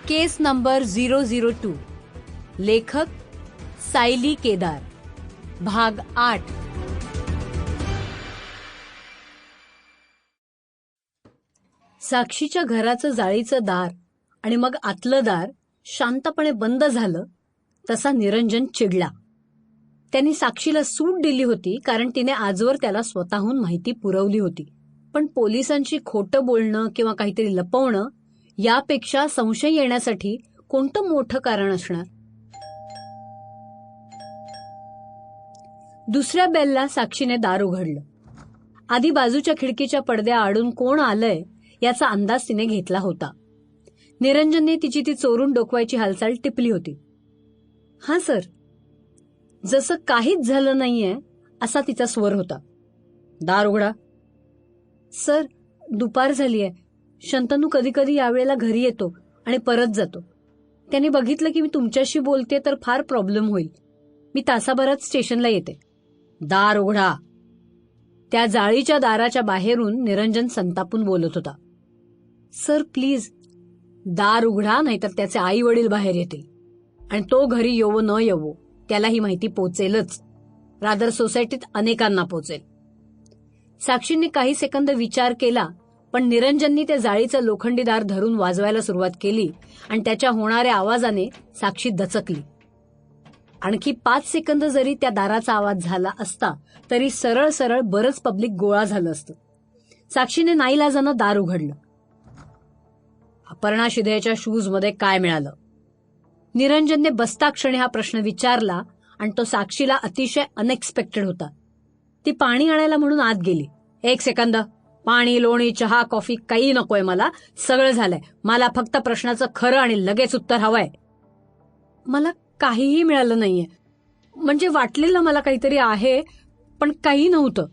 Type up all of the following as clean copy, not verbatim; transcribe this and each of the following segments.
केस number 002 लेखक सायली केदार भाग 8। साक्षीच्या घराचं जाळीचं दार आणि मग आतलं दार शांतपणे बंद झालं तसा निरंजन चिडला। त्यांनी साक्षीला सूट दिली होती कारण तिने आजवर त्याला स्वतःहून माहिती पुरवली होती, पण पोलिसांशी खोटं बोलणं किंवा काहीतरी लपवणं यापेक्षा संशय येण्यासाठी कोणतं मोठं कारण असणार। दुसऱ्या बेलला साक्षीने दार उघडलं। आधी बाजूच्या खिडकीच्या पडद्या आडून कोण आलंय याचा अंदाज तिने घेतला होता। निरंजनने तिची ती चोरून डोकवायची हालचाल टिपली होती। हा सर, जसं काहीच झालं नाहीये असा तिचा स्वर होता। दार उघडा। सर, दुपार झालीये। शंतनू कधी कधी यावेळेला घरी येतो आणि परत जातो। त्याने बघितलं की मी तुमच्याशी बोलते तर फार प्रॉब्लेम होईल। मी तासाभरात स्टेशनला येते। दार उघडा। त्या जाळीच्या दाराच्या बाहेरून निरंजन संतापून बोलत होता। सर प्लीज दार उघडा, नाहीतर त्याचे आई वडील बाहेर येतील आणि तो घरी येवो न येवो त्याला ही माहिती पोचेलच। रादर सोसायटीत अनेकांना पोचेल। साक्षींनी काही सेकंद विचार केला, पण निरंजननी त्या जाळीचं लोखंडी दार धरून वाजवायला सुरुवात केली आणि त्याच्या होणाऱ्या आवाजाने साक्षी दचकली। आणखी 5 सेकंद जरी त्या दाराचा आवाज झाला असता तरी सरळ सरळ बरंच पब्लिक गोळा झालं असतं। साक्षीने नाईलाजानं दार उघडलं। अपर्णा शिधेच्या शूज मध्ये काय मिळालं? निरंजनने बसता क्षणी हा प्रश्न विचारला आणि तो साक्षीला अतिशय अनएक्सपेक्टेड होता। ती पाणी आणायला म्हणून आत गेली। 1 सेकंद, पाणी, लोणी, चहा, कॉफी काही नकोय मला, सगळं झालंय। मला फक्त प्रश्नाचं खरं आणि लगेच उत्तर हवंय। मला काहीही मिळालं नाहीये। म्हणजे वाटलेलं मला काहीतरी आहे, पण काही नव्हतं।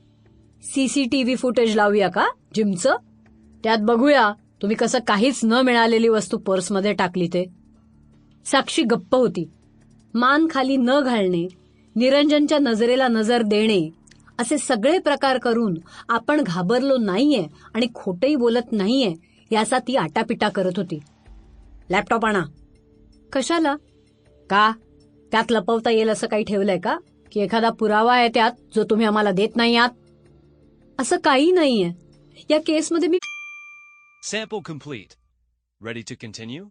सीसीटीव्ही फुटेज लावूया का जिमचं? त्यात बघूया तुम्ही कसं काहीच न मिळालेली वस्तू पर्समध्ये टाकली ते। साक्षी गप्प होती। मान खाली न घालणे, निरंजनच्या नजरेला नजर देणे असे सगळे प्रकार करून आपण घाबरलो नाहीये आणि खोटंही बोलत नाहीये याचा ती आटापिटा करत होती। लॅपटॉप आणा। कशाला? का? त्यात लपवता येईल असं काही ठेवलंय का? की एखादा पुरावा आहे त्यात जो तुम्ही आम्हाला देत नाही आहात? असं काही नाहीये। या केसमध्ये मी Sample complete. Ready to continue?